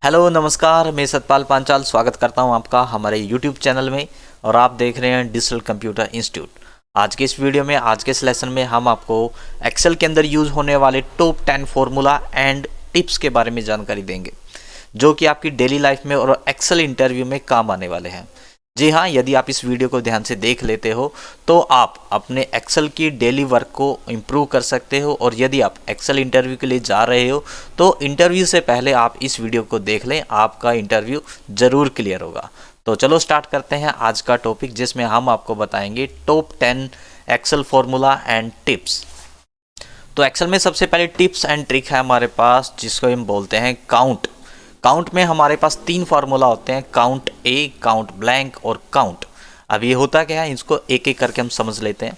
Hello नमस्कार, मैं सतपाल पांचाल स्वागत करता हूं आपका हमारे यूट्यूब चैनल में और आप देख रहे हैं डिजिटल कंप्यूटर इंस्टीट्यूट। आज के इस वीडियो में, आज के इस लेसन में हम आपको एक्सेल के अंदर यूज़ होने वाले टॉप 10 फार्मूला एंड टिप्स के बारे में जानकारी देंगे जो कि आपकी डेली लाइफ में और एक्सेल इंटरव्यू में काम आने वाले हैं। जी हाँ, यदि आप इस वीडियो को ध्यान से देख लेते हो तो आप अपने एक्सेल की डेली वर्क को इम्प्रूव कर सकते हो। और यदि आप एक्सेल इंटरव्यू के लिए जा रहे हो तो इंटरव्यू से पहले आप इस वीडियो को देख लें, आपका इंटरव्यू ज़रूर क्लियर होगा। तो चलो स्टार्ट करते हैं आज का टॉपिक, जिसमें हम आपको बताएंगे top 10 Excel formula and tips. तो एक्सेल में सबसे पहले टिप्स एंड ट्रिक है हमारे पास, जिसको हम बोलते हैं काउंट। काउंट में हमारे पास 3 फार्मूला होते हैं, काउंट ए, काउंट ब्लैंक और काउंट। अब ये होता क्या है, इसको एक एक करके हम समझ लेते हैं।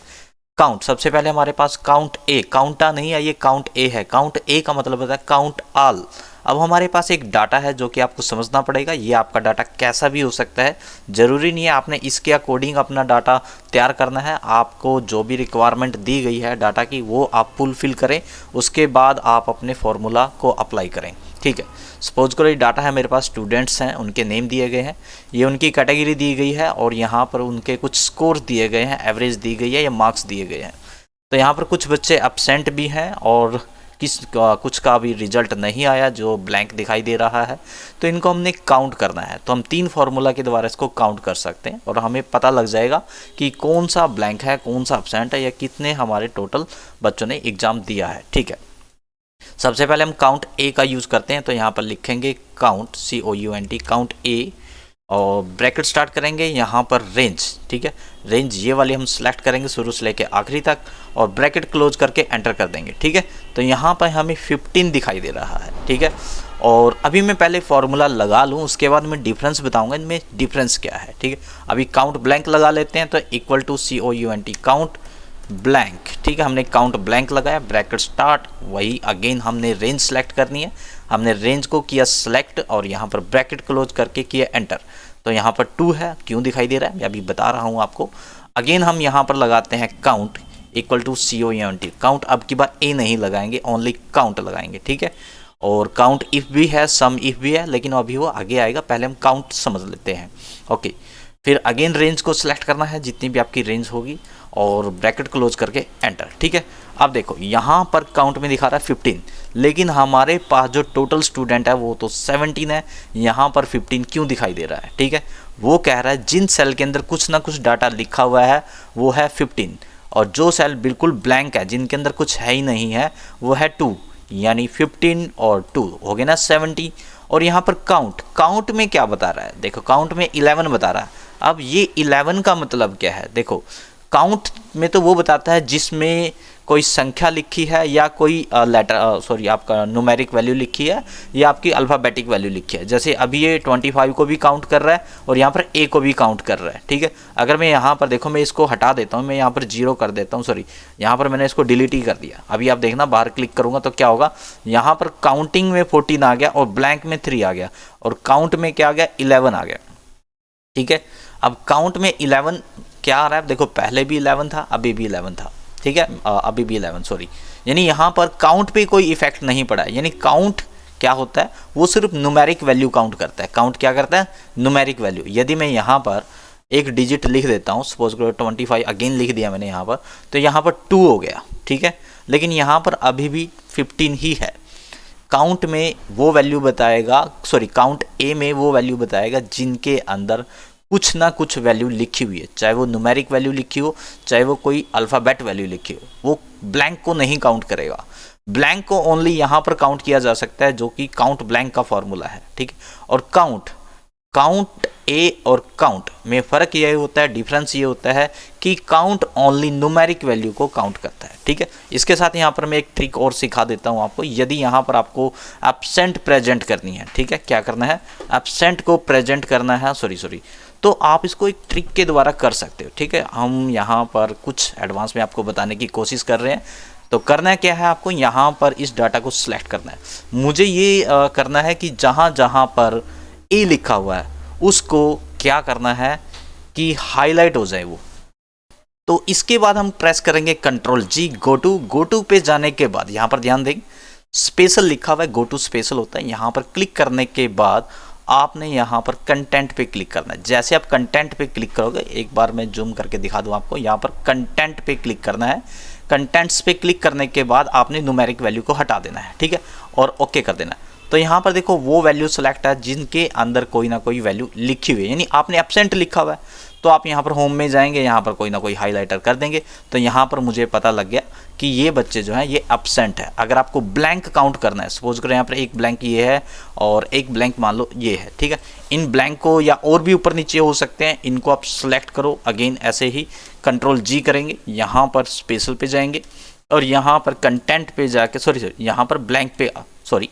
काउंट, सबसे पहले हमारे पास काउंट ए, काउंटा नहीं है, ये काउंट ए है। काउंट ए का मतलब होता है काउंट ऑल। अब हमारे पास एक डाटा है जो कि आपको समझना पड़ेगा। ये आपका डाटा कैसा भी हो सकता है, ज़रूरी नहीं है आपने इसके अकॉर्डिंग अपना डाटा तैयार करना है। आपको जो भी रिक्वायरमेंट दी गई है डाटा की, वो आप फुलफिल करें, उसके बाद आप अपने फॉर्मूला को अप्लाई करें। ठीक है, सपोज करो ये डाटा है मेरे पास, स्टूडेंट्स हैं, उनके नेम दिए गए हैं, ये उनकी कैटेगरी दी गई है और यहाँ पर उनके कुछ स्कोर दिए गए हैं, एवरेज दी गई है या मार्क्स दिए गए हैं। तो यहाँ पर कुछ बच्चे एब्सेंट भी हैं और कुछ का भी रिजल्ट नहीं आया, जो ब्लैंक दिखाई दे रहा है। तो इनको हमने काउंट करना है। तो हम 3 फार्मूला के द्वारा इसको काउंट कर सकते हैं और हमें पता लग जाएगा कि कौन सा ब्लैंक है, कौन सा एब्सेंट है, या कितने हमारे टोटल बच्चों ने एग्ज़ाम दिया है। ठीक है, सबसे पहले हम काउंट ए का यूज़ करते हैं। तो यहाँ पर लिखेंगे काउंट, COUNT, काउंट ए, और ब्रैकेट स्टार्ट करेंगे, यहाँ पर रेंज। ठीक है, रेंज ये वाली हम सेलेक्ट करेंगे शुरू से लेके आखिरी तक, और ब्रैकेट क्लोज करके एंटर कर देंगे। ठीक है, तो यहाँ पर हमें 15 दिखाई दे रहा है। ठीक है, और अभी मैं पहले फार्मूला लगा लूँ, उसके बाद मैं डिफरेंस बताऊँगा इनमें डिफरेंस क्या है। ठीक है, अभी काउंट ब्लैंक लगा लेते हैं। तो equal to COUNT, count blank. ठीक है, हमने काउंट ब्लैंक लगाया, ब्रैकेट स्टार्ट, वही अगेन हमने रेंज सेलेक्ट करनी है। हमने रेंज को किया सेलेक्ट और यहाँ पर ब्रैकेट क्लोज करके किया एंटर। तो यहाँ पर 2 है, क्यों दिखाई दे रहा है मैं अभी बता रहा हूँ आपको। अगेन हम यहाँ पर लगाते हैं count equal to COUNT, count अब की बार ए नहीं लगाएंगे, ओनली काउंट लगाएंगे। ठीक है, और काउंट इफ भी है, सम इफ भी है, लेकिन अभी वो आगे आएगा, पहले हम काउंट समझ लेते हैं। ओके, फिर अगेन रेंज को सिलेक्ट करना है, जितनी भी आपकी रेंज होगी, और ब्रैकेट क्लोज करके एंटर। ठीक है, अब देखो यहाँ पर काउंट में दिखा रहा है 15, लेकिन हमारे पास जो टोटल स्टूडेंट है वो तो 17 है। यहाँ पर 15 क्यों दिखाई दे रहा है? ठीक है, वो कह रहा है जिन सेल के अंदर कुछ ना कुछ डाटा लिखा हुआ है वो है 15, और जो सेल बिल्कुल ब्लैंक है, जिनके अंदर कुछ है ही नहीं है, वो है 2, यानी 15 और 2 हो गए ना 70। और यहाँ पर काउंट में क्या बता रहा है? देखो काउंट में 11 बता रहा है। अब ये 11 का मतलब क्या है? देखो काउंट में तो वो बताता है जिसमें कोई संख्या लिखी है या कोई लेटर आपका न्यूमेरिक वैल्यू लिखी है या आपकी अल्फ़ाबेटिक वैल्यू लिखी है। जैसे अभी ये 25 को भी काउंट कर रहा है और यहाँ पर ए को भी काउंट कर रहा है। ठीक है, अगर मैं यहाँ पर देखो, मैं इसको हटा देता हूँ, मैं यहाँ पर 0 कर देता हूँ, यहाँ पर मैंने इसको डिलीट ही कर दिया। अभी आप देखना, बाहर क्लिक करूँगा तो क्या होगा, यहाँ पर काउंटिंग में 14 आ गया और ब्लैंक में 3 आ गया, और काउंट में क्या आ गया, 11 आ गया। ठीक है, अब काउंट में 11 क्या आ रहा है? देखो पहले भी 11 था, अभी भी 11 था। ठीक है, अभी भी 11, यानी यहाँ पर काउंट पे कोई इफेक्ट नहीं पड़ा है। यानी काउंट क्या होता है, वो सिर्फ न्यूमेरिक वैल्यू काउंट करता है। काउंट क्या करता है? Numeric value. यदि मैं यहाँ पर एक डिजिट लिख देता हूँ, सपोज करो 25 अगेन लिख दिया मैंने यहाँ पर, तो यहाँ पर 2 हो गया। ठीक है, लेकिन यहाँ पर अभी भी 15 ही है। काउंट में वो वैल्यू बताएगा, काउंट ए में वो वैल्यू बताएगा जिनके अंदर कुछ ना कुछ वैल्यू लिखी हुई है, चाहे वो न्यूमेरिक वैल्यू लिखी हो, चाहे वो कोई अल्फ़ाबेट वैल्यू लिखी हो। वो ब्लैंक को नहीं काउंट करेगा। ब्लैंक को ओनली यहाँ पर काउंट किया जा सकता है, जो कि काउंट ब्लैंक का फॉर्मूला है। ठीक है, और काउंट ए और काउंट में फ़र्क ये होता है, डिफरेंस ये होता है कि काउंट ओनली न्यूमेरिक वैल्यू को काउंट करता है। ठीक है, इसके साथ यहाँ पर मैं एक ट्रिक और सिखा देता हूँ आपको। यदि यहाँ पर आपको एब्सेंट प्रेजेंट करनी है, ठीक है, क्या करना है, एब्सेंट को प्रेजेंट करना है, तो आप इसको एक ट्रिक के द्वारा कर सकते हो। ठीक है, हम यहाँ पर कुछ एडवांस में आपको बताने की कोशिश कर रहे हैं। तो करना क्या है, आपको यहाँ पर इस डाटा को सिलेक्ट करना है। मुझे ये करना है कि जहाँ जहाँ पर ए लिखा हुआ है उसको क्या करना है कि हाईलाइट हो जाए वो। तो इसके बाद हम प्रेस करेंगे Ctrl G, गो टू पे जाने के बाद यहाँ पर ध्यान दें, स्पेशल लिखा हुआ है, गो टू स्पेशल होता है। यहाँ पर क्लिक करने के बाद आपने यहाँ पर कंटेंट पे क्लिक करना है। जैसे आप कंटेंट पे क्लिक करोगे, एक बार मैं जूम करके दिखा दूँ आपको, यहाँ पर कंटेंट पे क्लिक करना है। कंटेंट्स पे क्लिक करने के बाद आपने न्यूमेरिक वैल्यू को हटा देना है, ठीक है, और ओके कर देना है। तो यहाँ पर देखो वो वैल्यू सेलेक्ट है जिनके अंदर कोई ना कोई वैल्यू लिखी हुई है, यानी आपने एब्सेंट लिखा हुआ है, तो आप यहाँ पर होम में जाएंगे, यहाँ पर कोई ना कोई हाईलाइटर कर देंगे, तो यहाँ पर मुझे पता लग गया कि ये बच्चे जो हैं ये एब्सेंट है। अगर आपको ब्लैंक काउंट करना है, सपोज करो यहाँ पर एक ब्लैंक ये है और एक ब्लैंक मान लो ये है, ठीक है, इन ब्लैंक को या और भी ऊपर नीचे हो सकते हैं, इनको आप सेलेक्ट करो। अगेन ऐसे ही कंट्रोल जी करेंगे, यहाँ पर स्पेशल पे जाएंगे और यहाँ पर कंटेंट पे जाके सॉरी यहाँ पर ब्लैंक पे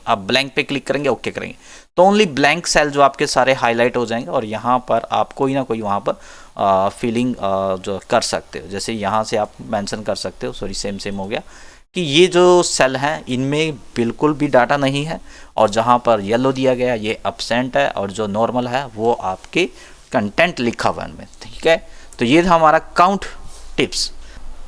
आप ब्लैंक पे क्लिक करेंगे, ओके करेंगे, तो ओनली ब्लैंक सेल जो आपके सारे हाईलाइट हो जाएंगे और यहाँ पर आप कोई ना कोई वहाँ पर फिलिंग जो कर सकते हो। जैसे यहाँ से आप मेंशन कर सकते हो, सेम हो गया कि ये जो सेल हैं इनमें बिल्कुल भी डाटा नहीं है, और जहाँ पर येलो दिया गया ये एब्सेंट है, और जो नॉर्मल है वो आपके कंटेंट लिखा हुआ है इनमें, ठीक है। तो ये था हमारा count tips.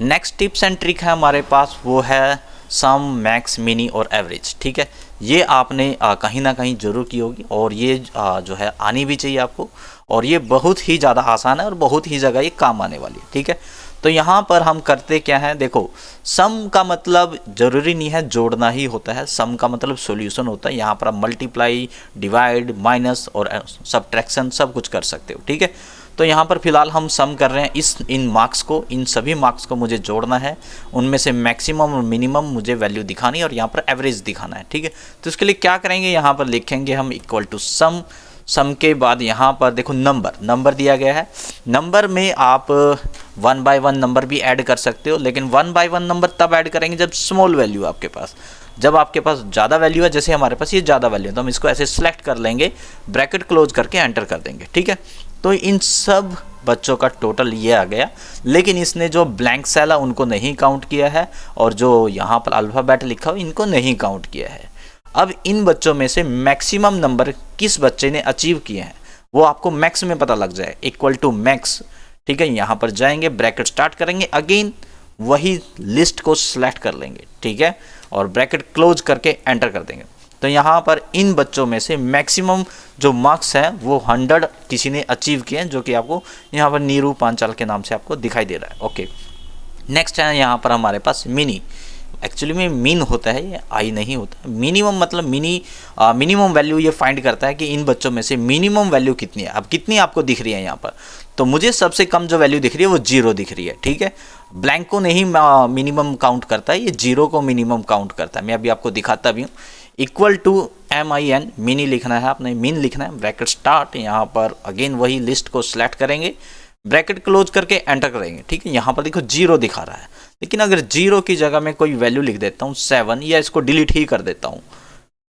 Next tips and trick है हमारे पास, वो है सम, मैक्स, मिनी और एवरेज, ठीक है। ये आपने कहीं ना कहीं जरूर की होगी और ये जो है आनी भी चाहिए आपको, और ये बहुत ही ज़्यादा आसान है और बहुत ही जगह ये काम आने वाली है, ठीक है। तो यहाँ पर हम करते क्या है, देखो सम का मतलब जरूरी नहीं है जोड़ना ही होता है, सम का मतलब सॉल्यूशन होता है। यहाँ पर आप मल्टीप्लाई, डिवाइड, माइनस और सब्ट्रैक्शन सब कुछ कर सकते हो, ठीक है। तो यहाँ पर फिलहाल हम सम कर रहे हैं इन मार्क्स को, इन सभी मार्क्स को मुझे जोड़ना है, उनमें से मैक्सिमम और मिनिमम मुझे वैल्यू दिखानी है और यहाँ पर एवरेज दिखाना है, ठीक है। तो इसके लिए क्या करेंगे, यहाँ पर लिखेंगे हम इक्वल टू सम। सम के बाद यहाँ पर देखो नंबर दिया गया है, नंबर में आप 1 बाय 1 नंबर भी ऐड कर सकते हो, लेकिन 1 बाय 1 नंबर तब ऐड करेंगे जब स्मॉल वैल्यू आपके पास। जब आपके पास ज़्यादा वैल्यू है, जैसे हमारे पास ये ज़्यादा वैल्यू है, तो हम इसको ऐसे सेलेक्ट कर लेंगे, ब्रैकेट क्लोज करके एंटर कर देंगे, ठीक है। तो इन सब बच्चों का टोटल ये आ गया, लेकिन इसने जो ब्लैंक सेल है उनको नहीं काउंट किया है, और जो यहाँ पर अल्फ़ाबेट लिखा हो इनको नहीं काउंट किया है। अब इन बच्चों में से मैक्सिमम नंबर किस बच्चे ने अचीव किए हैं वो आपको मैक्स में पता लग जाए, इक्वल टू मैक्स, ठीक है। यहाँ पर जाएंगे, ब्रैकेट स्टार्ट करेंगे, अगेन वही लिस्ट को सिलेक्ट कर लेंगे, ठीक है, और ब्रैकेट क्लोज करके एंटर कर देंगे। तो यहाँ पर इन बच्चों में से मैक्सिमम जो मार्क्स हैं वो 100 किसी ने अचीव किए हैं, जो कि आपको यहाँ पर नीरू पांचाल के नाम से आपको दिखाई दे रहा है, ओके। नेक्स्ट है यहाँ पर हमारे पास मिनी। एक्चुअली में मीन होता है, ये आई नहीं होता। मिनिमम मतलब मिनिमम वैल्यू ये फाइंड करता है कि इन बच्चों में से मिनिमम वैल्यू कितनी है। अब कितनी आपको दिख रही है यहाँ पर, तो मुझे सबसे कम जो वैल्यू दिख रही है वो 0 दिख रही है, ठीक है। ब्लैंक को नहीं मिनिमम काउंट करता है, ये 0 को मिनिमम काउंट करता है। मैं अभी आपको दिखाता भी हूँ। इक्वल टू MIN, मिनी लिखना है आपने, मिन लिखना है, ब्रैकेट स्टार्ट, यहाँ पर अगेन वही लिस्ट को सिलेक्ट करेंगे, ब्रैकेट क्लोज करके एंटर करेंगे, ठीक है। यहाँ पर देखो 0 दिखा रहा है, लेकिन अगर 0 की जगह में कोई वैल्यू लिख देता हूँ 7, या इसको डिलीट ही कर देता हूँ,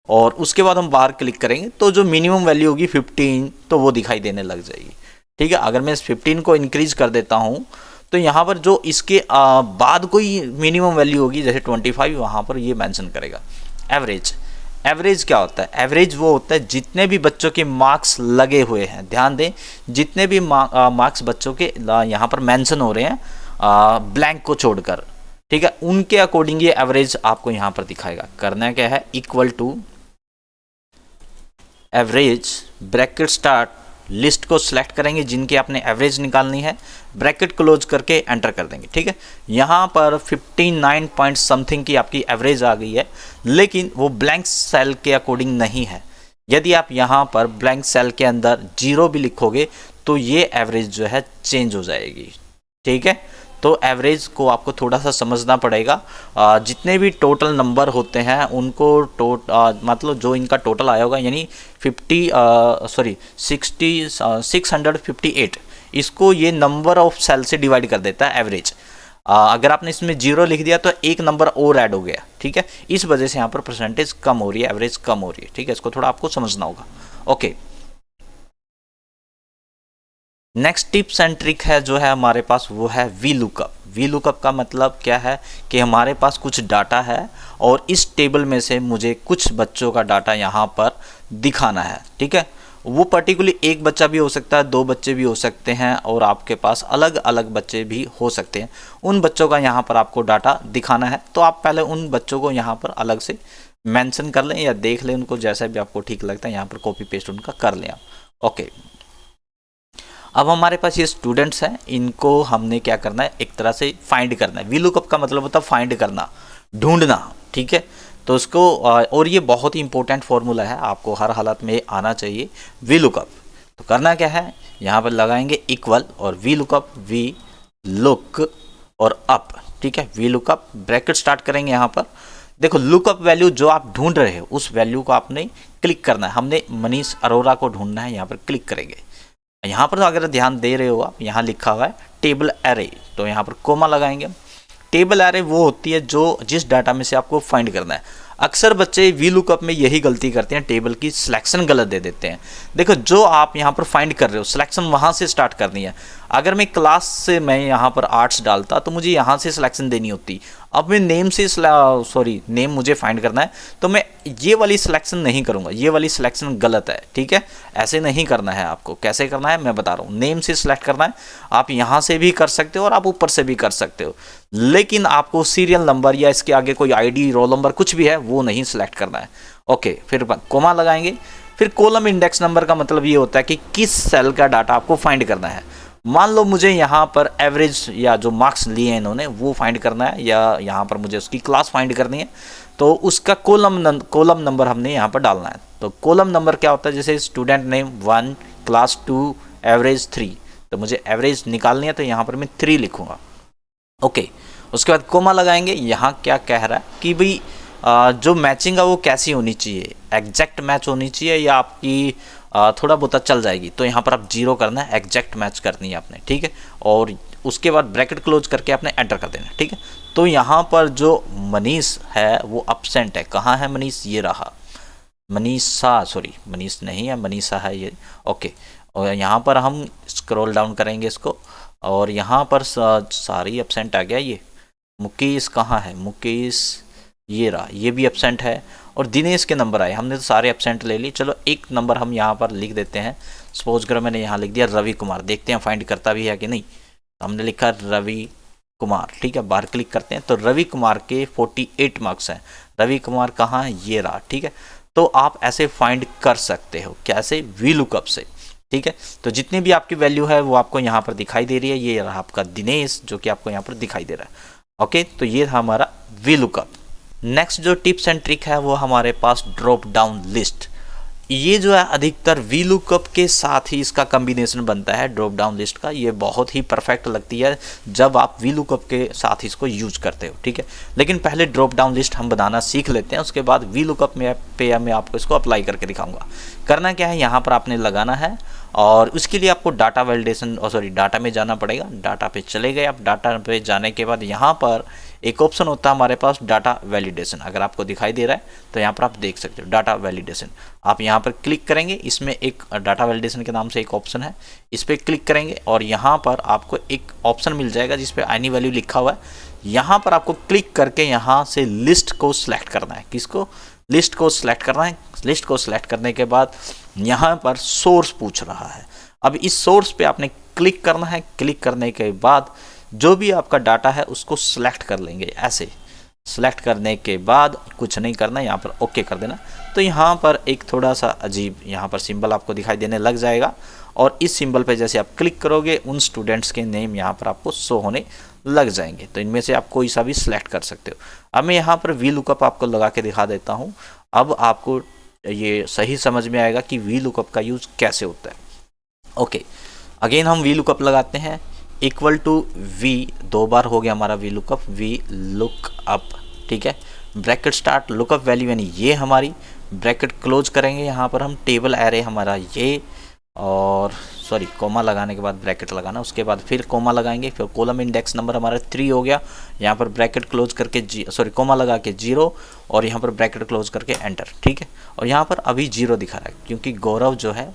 और उसके बाद हम बाहर क्लिक करेंगे, तो जो मिनिमम वैल्यू होगी 15, तो वो दिखाई देने लग जाएगी, ठीक है। अगर मैं इस 15 को इंक्रीज कर देता हूँ, तो यहाँ पर जो इसके बाद कोई मिनिमम वैल्यू होगी जैसे 25, वहाँ पर ये मेंशन करेगा। एवरेज क्या होता है, एवरेज वो होता है जितने भी बच्चों के मार्क्स लगे हुए हैं, ध्यान दें, जितने भी मार्क्स बच्चों के यहाँ पर मेंशन हो रहे हैं ब्लैंक को छोड़कर, ठीक है, उनके अकॉर्डिंग ये एवरेज आपको यहाँ पर दिखाएगा। करना क्या है, equal to average, bracket start, list को सिलेक्ट करेंगे जिनकी आपने एवरेज निकालनी है, ब्रैकेट क्लोज करके एंटर कर देंगे, ठीक है। यहाँ पर 59 पॉइंट समथिंग की आपकी एवरेज आ गई है, लेकिन वो ब्लैंक सेल के अकॉर्डिंग नहीं है। यदि आप यहाँ पर ब्लैंक सेल के अंदर 0 भी लिखोगे तो ये एवरेज जो है चेंज हो जाएगी, ठीक है। तो एवरेज को आपको थोड़ा सा समझना पड़ेगा। जितने भी टोटल नंबर होते हैं उनको मतलब जो इनका टोटल आया होगा, यानी 658, इसको ये नंबर ऑफ सेल से डिवाइड कर देता है एवरेज। अगर आपने इसमें 0 लिख दिया तो एक नंबर और ऐड हो गया, ठीक है। इस वजह से यहाँ पर परसेंटेज कम हो रही है, एवरेज कम हो रही है, ठीक है। इसको थोड़ा आपको समझना होगा, okay. Next tips and trick है जो है हमारे पास, वो है वी लुकअप। वी लुकअप का मतलब क्या है कि हमारे पास कुछ डाटा है और इस टेबल में से मुझे कुछ बच्चों का डाटा यहाँ पर दिखाना है, ठीक है। वो पर्टिकुलरली एक बच्चा भी हो सकता है, 2 बच्चे भी हो सकते हैं, और आपके पास अलग अलग बच्चे भी हो सकते हैं। उन बच्चों का यहाँ पर आपको डाटा दिखाना है, तो आप पहले उन बच्चों को यहाँ पर अलग से मेंशन कर लें या देख लें उनको, जैसा भी आपको ठीक लगता है यहाँ पर कॉपी पेस्ट उनका कर लें आप। ओके, अब हमारे पास ये स्टूडेंट्स हैं, इनको हमने क्या करना है, एक तरह से फाइंड करना है। वी लुकअप का मतलब होता है फाइंड करना, ढूंढना, ठीक है। तो उसको और ये बहुत ही इंपॉर्टेंट फॉर्मूला है, आपको हर हालत में आना चाहिए वी लुकअप। तो करना क्या है, यहाँ पर लगाएंगे इक्वल और वी लुकअप, वी लुक और अप, ठीक है। वी लुकअप ब्रैकेट स्टार्ट करेंगे यहाँ पर। देखो लुकअप वैल्यू जो आप ढूंढ रहे हो उस वैल्यू को आपने क्लिक करना है। हमने मनीष अरोरा को ढूंढना है, यहाँ पर क्लिक करेंगे। यहाँ पर तो अगर ध्यान दे रहे हो आप, यहाँ लिखा हुआ है टेबल एरे, तो यहाँ पर कोमा लगाएंगे। टेबल एरे वो होती है जो जिस डाटा में से आपको फाइंड करना है। अक्सर बच्चे वी लुकअप में यही गलती करते हैं, टेबल की सिलेक्शन गलत दे देते हैं। देखो जो आप यहाँ पर फाइंड कर रहे हो सिलेक्शन वहाँ से स्टार्ट करनी है। अगर मैं क्लास से मैं यहाँ पर आर्ट्स डालता तो मुझे यहाँ से सिलेक्शन देनी होती। अब मैं नेम से नेम मुझे फाइंड करना है, तो मैं ये वाली सिलेक्शन नहीं करूँगा, ये वाली सिलेक्शन गलत है, ठीक है। ऐसे नहीं करना है आपको। कैसे करना है मैं बता रहा हूँ, नेम से सिलेक्ट करना है। आप यहाँ से भी कर सकते हो और आप ऊपर से भी कर सकते हो, लेकिन आपको सीरियल नंबर या इसके आगे कोई आईडी, रोल नंबर कुछ भी है वो नहीं सिलेक्ट करना है। ओके, फिर कोमा लगाएंगे। फिर कॉलम इंडेक्स नंबर का मतलब ये होता है कि किस सेल का डाटा आपको फाइंड करना है। मान लो मुझे यहाँ पर एवरेज या जो मार्क्स लिए हैं इन्होंने वो फाइंड करना है, या यहाँ पर मुझे उसकी क्लास फाइंड करनी है, तो उसका कॉलम नंबर हमने यहाँ पर डालना है। तो कॉलम नंबर क्या होता है, जैसे स्टूडेंट नेम 1, क्लास 2, एवरेज 3, तो मुझे एवरेज निकालनी है तो यहाँ पर मैं 3 लिखूँगा। ओके, उसके बाद कोमा लगाएंगे। यहाँ क्या कह रहा है कि भाई जो मैचिंग है वो कैसी होनी चाहिए, एग्जैक्ट मैच होनी चाहिए या आपकी थोड़ा बहुत चल जाएगी। तो यहाँ पर आप 0 करना है, एग्जैक्ट मैच करनी है आपने, ठीक है। और उसके बाद ब्रैकेट क्लोज करके आपने एंटर कर देना है, ठीक है। तो यहाँ पर जो मनीष है वो अब्सेंट है। कहाँ है मनीष, ये रहा मनीषा, सॉरी मनीष नहीं है, मनीषा है ये। ओके, और यहाँ पर हम स्क्रॉल डाउन करेंगे इसको, और यहाँ पर सारी एब्सेंट आ गया। ये मुकेश कहाँ है, मुकेश ये रहा, ये भी एब्सेंट है। और दिनेश के नंबर आए, हमने तो सारे एब्सेंट ले ली। चलो एक नंबर हम यहाँ पर लिख देते हैं। सपोज करो मैंने यहाँ लिख दिया रवि कुमार, देखते हैं फाइंड करता भी है कि नहीं। हमने लिखा रवि कुमार, ठीक है। बाहर क्लिक करते हैं तो रवि कुमार के 48 मार्क्स हैं। रवि कुमार कहाँ है, ये रहा, ठीक है। तो आप ऐसे फाइंड कर सकते हो, कैसे, वी लुकअप से, ठीक है। तो जितनी भी आपकी वैल्यू है वो आपको यहाँ पर दिखाई दे रही है। ये रहा आपका दिनेश जो कि आपको यहाँ पर दिखाई दे रहा है। ओके, तो ये था हमारा वी लुकअप। नेक्स्ट जो टिप्स एंड ट्रिक है वो हमारे पास ड्रॉप डाउन लिस्ट। ये जो है अधिकतर वी लुकअप के साथ ही इसका कॉम्बिनेशन बनता है ड्रॉप डाउन लिस्ट का। ये बहुत ही परफेक्ट लगती है जब आप वी लुकअप के साथ इसको यूज करते हो, ठीक है। लेकिन पहले ड्रॉप डाउन लिस्ट हम बनाना सीख लेते हैं, उसके बाद वी लुकअप में पे मैं आपको इसको अप्लाई करके दिखाऊंगा। करना क्या है, यहाँ पर आपने लगाना है और उसके लिए आपको डाटा वैलिडेशन डाटा में जाना पड़ेगा। डाटा पे चले गए आप, डाटा पे जाने के बाद यहाँ पर एक ऑप्शन होता है हमारे पास डाटा वैलिडेशन। अगर आपको दिखाई दे रहा है तो यहाँ पर आप देख सकते हो डाटा वैलिडेशन। आप यहाँ पर क्लिक करेंगे, इसमें एक डाटा वैलिडेशन के नाम से एक ऑप्शन है, इस पर क्लिक करेंगे और यहाँ पर आपको एक ऑप्शन मिल जाएगा जिस पे एनी वैल्यू लिखा हुआ है। यहाँ पर आपको क्लिक करके यहाँ से लिस्ट को सिलेक्ट करना है। किसको, लिस्ट को सिलेक्ट करना है। लिस्ट को सिलेक्ट करने के बाद यहाँ पर सोर्स पूछ रहा है। अब इस सोर्स पे आपने क्लिक करना है। क्लिक करने के बाद जो भी आपका डाटा है उसको सिलेक्ट कर लेंगे। ऐसे सिलेक्ट करने के बाद कुछ नहीं करना, यहाँ पर ओके कर देना। तो यहाँ पर एक थोड़ा सा अजीब यहाँ पर सिंबल आपको दिखाई देने लग जाएगा और इस सिंबल पे जैसे आप क्लिक करोगे उन स्टूडेंट्स के नेम यहाँ पर आपको शो होने लग जाएंगे। तो इनमें से आप कोई सा भी सिलेक्ट कर सकते हो। अब मैं यहाँ पर वी लुकअप आपको लगा के दिखा देता हूँ। अब आपको ये सही समझ में आएगा कि वी लुकअप का यूज़ कैसे होता है। ओके, अगेन हम वी लुकअप लगाते हैं। इक्वल टू वी, 2 बार हो गया हमारा वी लुकअप, वी लुकअप, ठीक है। ब्रैकेट स्टार्ट, लुकअप वैल्यू यानी ये हमारी, ब्रैकेट क्लोज करेंगे। यहाँ पर हम टेबल एरे हमारा ये, और कोमा लगाने के बाद ब्रैकेट लगाना, उसके बाद फिर कोमा लगाएंगे। फिर कॉलम इंडेक्स नंबर हमारा 3 हो गया। यहाँ पर ब्रैकेट क्लोज करके कोमा लगा के 0 और यहाँ पर ब्रैकेट क्लोज करके एंटर, ठीक है। और यहाँ पर अभी 0 दिखा रहा है क्योंकि गौरव जो है,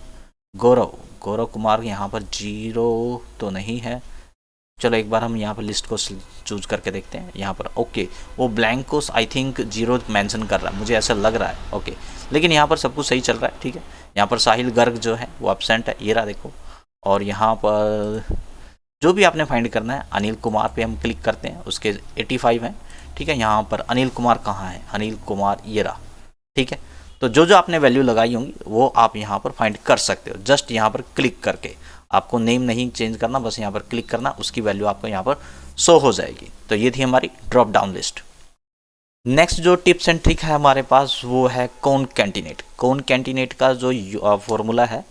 गौरव कुमार यहाँ पर 0 तो नहीं है। चलो एक बार हम यहाँ पर लिस्ट को चूज करके देखते हैं। यहाँ पर ओके, वो ब्लैंक को आई थिंक 0 मेंशन कर रहा है, मुझे ऐसा लग रहा है। ओके, लेकिन यहाँ पर सब कुछ सही चल रहा है, ठीक है। यहाँ पर साहिल गर्ग जो है वो एब्सेंट है, ये रहा देखो। और यहाँ पर जो भी आपने फाइंड करना है, अनिल कुमार पे हम क्लिक करते हैं, उसके 85 हैं, ठीक है। यहाँ पर अनिल कुमार कहाँ है, अनिल कुमार ये रहा, ठीक है। तो जो जो आपने वैल्यू लगाई होंगी वो आप यहाँ पर फाइंड कर सकते हो, जस्ट यहाँ पर क्लिक करके। आपको नेम नहीं चेंज करना, बस यहाँ पर क्लिक करना, उसकी वैल्यू आपको यहाँ पर शो हो जाएगी। तो ये थी हमारी ड्रॉप डाउन लिस्ट। नेक्स्ट जो टिप्स एंड ट्रिक है हमारे पास वो है कॉनकैटिनेट। कॉनकैटिनेट का जो फॉर्मूला है,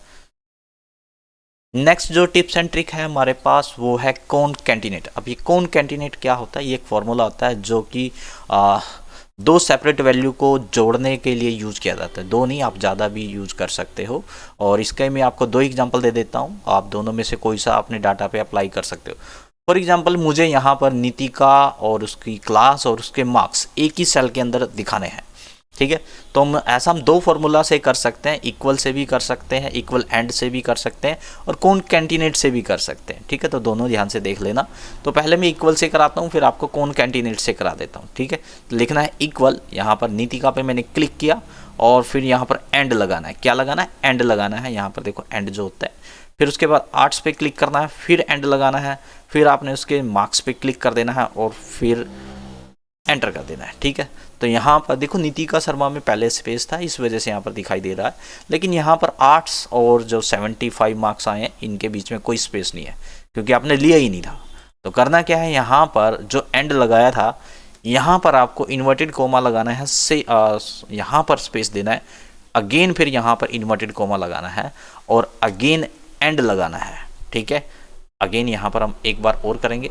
नेक्स्ट जो टिप्स एंड ट्रिक है हमारे पास वो है कॉनकैटिनेट। अब ये कॉनकैटिनेट क्या होता है, ये एक फॉर्मूला होता है जो कि दो सेपरेट वैल्यू को जोड़ने के लिए यूज किया जाता है। दो नहीं, आप ज़्यादा भी यूज कर सकते हो। और इसके मैं आपको दो एग्जांपल दे देता हूँ, आप दोनों में से कोई सा अपने डाटा पे अप्लाई कर सकते हो। फॉर एग्जांपल मुझे यहाँ पर नितिका और उसकी क्लास और उसके मार्क्स एक ही सेल के अंदर दिखाने हैं, ठीक है। तो हम दो फॉर्मूला से कर सकते हैं, इक्वल से भी कर सकते हैं, इक्वल एंड से भी कर सकते हैं, और कॉनकैटिनेट से भी कर सकते हैं, ठीक है। तो दोनों ध्यान से देख लेना। तो पहले मैं इक्वल से कराता हूँ, फिर आपको कॉनकैटिनेट से करा देता हूँ, ठीक है। तो लिखना है इक्वल, यहाँ पर नितिका पे मैंने क्लिक किया और फिर यहाँ पर एंड लगाना है। क्या लगाना है? एंड लगाना है। यहाँ पर देखो एंड जो होता है। फिर उसके बाद आर्ट्स पे क्लिक करना है, फिर एंड लगाना है, फिर आपने उसके मार्क्स पे क्लिक कर देना है और फिर एंटर कर देना है, ठीक है। तो यहाँ पर देखो नितिका शर्मा में पहले स्पेस था, इस वजह से यहाँ पर दिखाई दे रहा है। लेकिन यहाँ पर आर्ट्स और जो 75 मार्क्स आए हैं इनके बीच में कोई स्पेस नहीं है, क्योंकि आपने लिया ही नहीं था। तो करना क्या है, यहाँ पर जो एंड लगाया था यहाँ पर आपको इन्वर्टेड कोमा लगाना है, से यहाँ पर स्पेस देना है, अगेन फिर यहाँ पर इन्वर्टेड कोमा लगाना है और अगेन एंड लगाना है, ठीक है। अगेन यहाँ पर हम एक बार और करेंगे।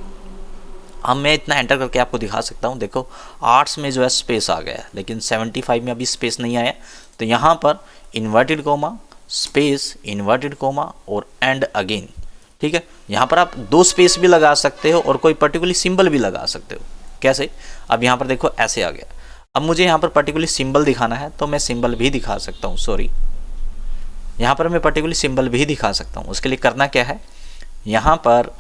अब मैं इतना एंटर करके आपको दिखा सकता हूँ। देखो आर्ट्स में जो है स्पेस आ गया है, लेकिन 75 में अभी स्पेस नहीं आया। तो यहाँ पर inverted coma, space, inverted coma और एंड अगेन, ठीक है। यहाँ पर आप दो स्पेस भी लगा सकते हो और कोई पर्टिकुलर सिंबल भी लगा सकते हो। कैसे? अब यहाँ पर देखो ऐसे आ गया। अब मुझे यहाँ पर पर्टिकुलर सिंबल दिखाना है तो मैं सिंबल भी दिखा सकता हूँ, सॉरी, यहाँ पर मैं पर्टिकुलर सिंबल भी दिखा सकता हूँ। उसके लिए करना क्या है, यहाँ पर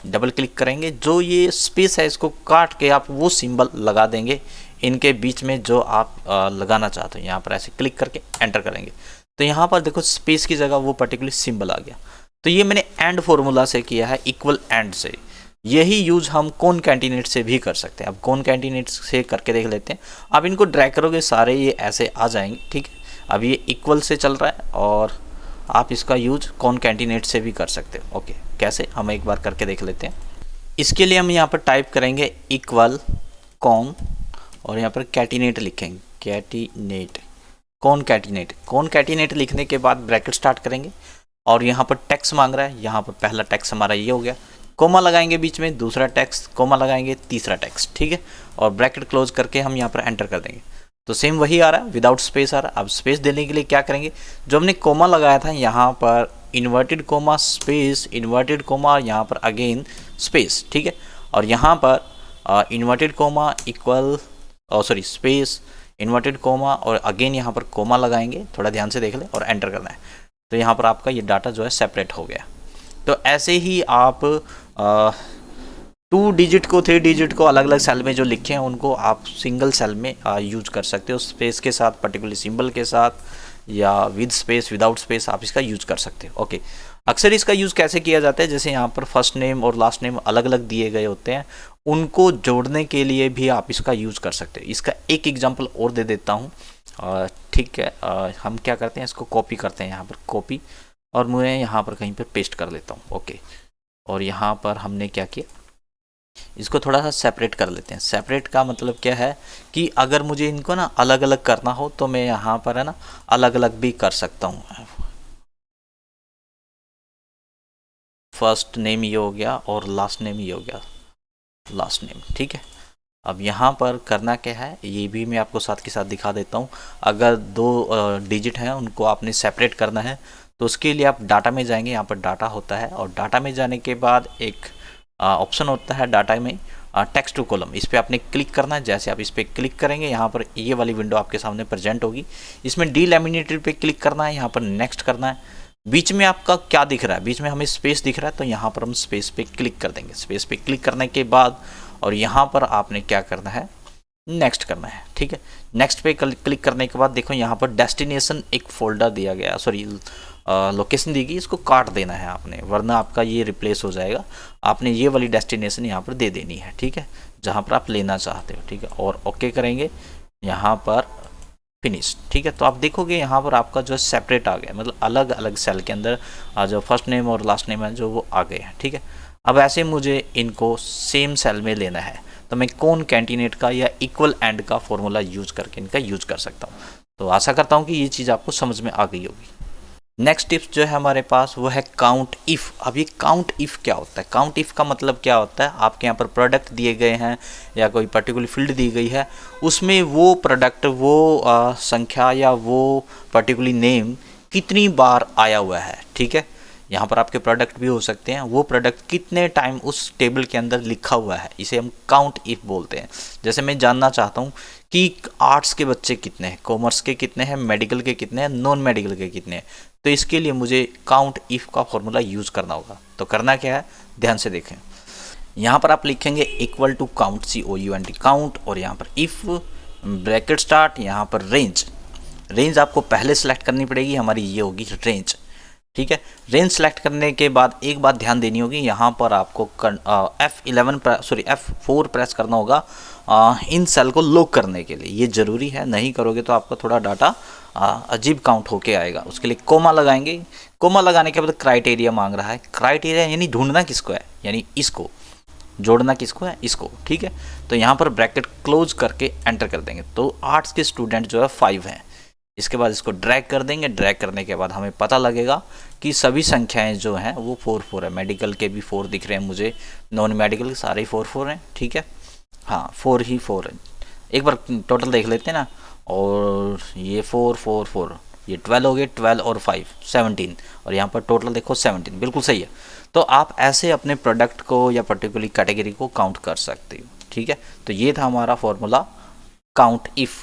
डबल क्लिक करेंगे, जो ये स्पेस है इसको काट के आप वो सिंबल लगा देंगे इनके बीच में जो आप लगाना चाहते हो। यहाँ पर ऐसे क्लिक करके एंटर करेंगे तो यहाँ पर देखो स्पेस की जगह वो पर्टिकुलर सिंबल आ गया। तो ये मैंने एंड फॉर्मूला से किया है, इक्वल एंड से। यही यूज हम कॉनकैटिनेट से भी कर सकते हैं। अब कॉनकैटिनेट से करके देख लेते हैं। अब इनको ड्रैग करोगे सारे ये ऐसे आ जाएंगे, ठीक है। अब ये इक्वल से चल रहा है और आप इसका यूज कॉनकैटिनेट से भी कर सकते हो। ओके, कैसे, हम एक बार करके देख लेते हैं। इसके लिए हम यहाँ पर टाइप करेंगे इक्वल कॉन और यहाँ पर कैटिनेट लिखेंगे, कैटिनेट, कॉनकैटिनेट। कॉनकैटिनेट लिखने के बाद ब्रैकेट स्टार्ट करेंगे और यहाँ पर टेक्स्ट मांग रहा है। यहाँ पर पहला टेक्स्ट हमारा ये हो गया, कोमा लगाएंगे बीच में, दूसरा टेक्स्ट, कोमा लगाएंगे, तीसरा टेक्स्ट, ठीक है। और ब्रैकेट क्लोज करके हम यहाँ पर एंटर कर देंगे। तो सेम वही आ रहा है, विदाउट स्पेस आ रहा है। अब स्पेस देने के लिए क्या करेंगे, जो हमने कोमा लगाया था यहाँ पर inverted coma, space, inverted coma, यहाँ पर अगेन स्पेस, ठीक है। और यहाँ पर inverted coma equal, sorry, space, inverted coma और अगेन यहाँ पर कोमा लगाएंगे, थोड़ा ध्यान से देख लें, और एंटर करना है। तो यहाँ पर आपका ये डाटा जो है सेपरेट हो गया। तो ऐसे ही आप 2 डिजिट को, 3 डिजिट को अलग अलग सेल में जो लिखे हैं उनको आप सिंगल सेल में यूज कर सकते हो, स्पेस के साथ, पर्टिकुलर सिंबल के साथ, या विद स्पेस, विदाउट स्पेस आप इसका यूज कर सकते हो। ओके, अक्सर इसका यूज़ कैसे किया जाता है, जैसे यहाँ पर फर्स्ट नेम और लास्ट नेम अलग अलग दिए गए होते हैं, उनको जोड़ने के लिए भी आप इसका यूज़ कर सकते हो। इसका एक एग्जांपल और दे देता हूँ, ठीक है। हम क्या करते हैं, इसको कॉपी करते हैं, यहाँ पर कॉपी, और मैं यहाँ पर कहीं पर पेस्ट कर लेता हूँ। ओके, और यहाँ पर हमने क्या किया, इसको थोड़ा सा सेपरेट कर लेते हैं। सेपरेट का मतलब क्या है कि अगर मुझे इनको ना अलग अलग करना हो तो मैं यहाँ पर है ना अलग अलग भी कर सकता हूँ। फर्स्ट नेम ये हो गया और लास्ट नेम ये हो गया, लास्ट नेम, ठीक है। अब यहाँ पर करना क्या है, ये भी मैं आपको साथ के साथ दिखा देता हूँ। अगर 2 डिजिट हैं उनको आपने सेपरेट करना है तो उसके लिए आप डाटा में जाएंगे, यहाँ पर डाटा होता है, और डाटा में जाने के बाद एक ऑप्शन होता है डाटा में टेक्स्ट टू कॉलम, इस पर आपने क्लिक करना है। जैसे आप इस पर क्लिक करेंगे यहाँ पर ये वाली विंडो आपके सामने प्रेजेंट होगी। इसमें डीलैमिनेटेड पे क्लिक करना है, यहाँ पर नेक्स्ट करना है। बीच में आपका क्या दिख रहा है, बीच में हमें स्पेस दिख रहा है, तो यहाँ पर हम स्पेस पे क्लिक कर देंगे। स्पेस पे क्लिक करने के बाद और यहाँ पर आपने क्या करना है, नेक्स्ट करना है, ठीक है। नेक्स्ट पे क्लिक करने के बाद देखो यहाँ पर डेस्टिनेशन एक फोल्डर दिया गया, सॉरी लोकेशन दी गई, इसको काट देना है आपने, वरना आपका ये रिप्लेस हो जाएगा। आपने ये वाली डेस्टिनेशन यहाँ पर दे देनी है, ठीक है, जहाँ पर आप लेना चाहते हो, ठीक है। और ओके करेंगे, यहाँ पर फिनिश। ठीक है, तो आप देखोगे यहाँ पर आपका जो सेपरेट आ गया, मतलब अलग अलग सेल के अंदर जो फर्स्ट नेम और लास्ट नेम है जो वो आ गए हैं। ठीक है, अब ऐसे मुझे इनको सेम सेल में लेना है, तो मैं कौन कैंटिनेट का या इक्वल एंड का फॉर्मूला यूज करके इनका यूज कर सकता हूँ। तो आशा करता हूँ कि ये चीज़ आपको समझ में आ गई होगी। नेक्स्ट टिप्स जो है हमारे पास वो है काउंट इफ़। अब ये काउंट इफ़ क्या होता है? काउंट इफ़ का मतलब क्या होता है, आपके यहाँ पर प्रोडक्ट दिए गए हैं या कोई पर्टिकुलर फील्ड दी गई है, उसमें वो प्रोडक्ट, वो संख्या या वो पर्टिकुलर नेम कितनी बार आया हुआ है। ठीक है, यहाँ पर आपके प्रोडक्ट भी हो सकते हैं, वो प्रोडक्ट कितने टाइम उस टेबल के अंदर लिखा हुआ है, इसे हम काउंट इफ बोलते हैं। जैसे मैं जानना चाहता हूँ कि आर्ट्स के बच्चे कितने हैं, कॉमर्स के कितने हैं, मेडिकल के कितने हैं, नॉन मेडिकल के कितने हैं, तो इसके लिए मुझे काउंट इफ का फॉर्मूला यूज़ करना होगा। तो करना क्या है, ध्यान से देखें। यहाँ पर आप लिखेंगे equal to count, COUNT count, और यहाँ पर इफ़ ब्रैकेट स्टार्ट, यहाँ पर रेंज। रेंज आपको पहले सेलेक्ट करनी पड़ेगी, हमारी ये होगी रेंज। ठीक है, रेंज सेलेक्ट करने के बाद एक बात ध्यान देनी होगी, यहाँ पर आपको F4 प्रेस करना होगा इन सेल को लॉक करने के लिए। ये ज़रूरी है, नहीं करोगे तो आपका थोड़ा डाटा अजीब काउंट होके आएगा। उसके लिए कोमा लगाएंगे। कोमा लगाने के बाद क्राइटेरिया मांग रहा है। क्राइटेरिया यानी ढूंढना किसको है, यानी इसको जोड़ना किसको है, इसको। ठीक है, तो यहाँ पर ब्रैकेट क्लोज करके एंटर कर देंगे। तो आर्ट्स के स्टूडेंट जो है 5 हैं। इसके बाद इसको ड्रैग कर देंगे। ड्रैग करने के बाद हमें पता लगेगा कि सभी संख्याएं जो हैं वो 4 है। मेडिकल के भी 4 दिख रहे हैं मुझे, नॉन मेडिकल के सारे 4 हैं। ठीक है, हाँ 4 है। एक बार टोटल देख लेते हैं ना, और ये 4 ये 12 हो गए, 12 और 5 17, और यहाँ पर टोटल देखो 17, बिल्कुल सही है। तो आप ऐसे अपने प्रोडक्ट को या पर्टिकुलर कैटेगरी को काउंट कर सकते हो। ठीक है, तो ये था हमारा formula count if.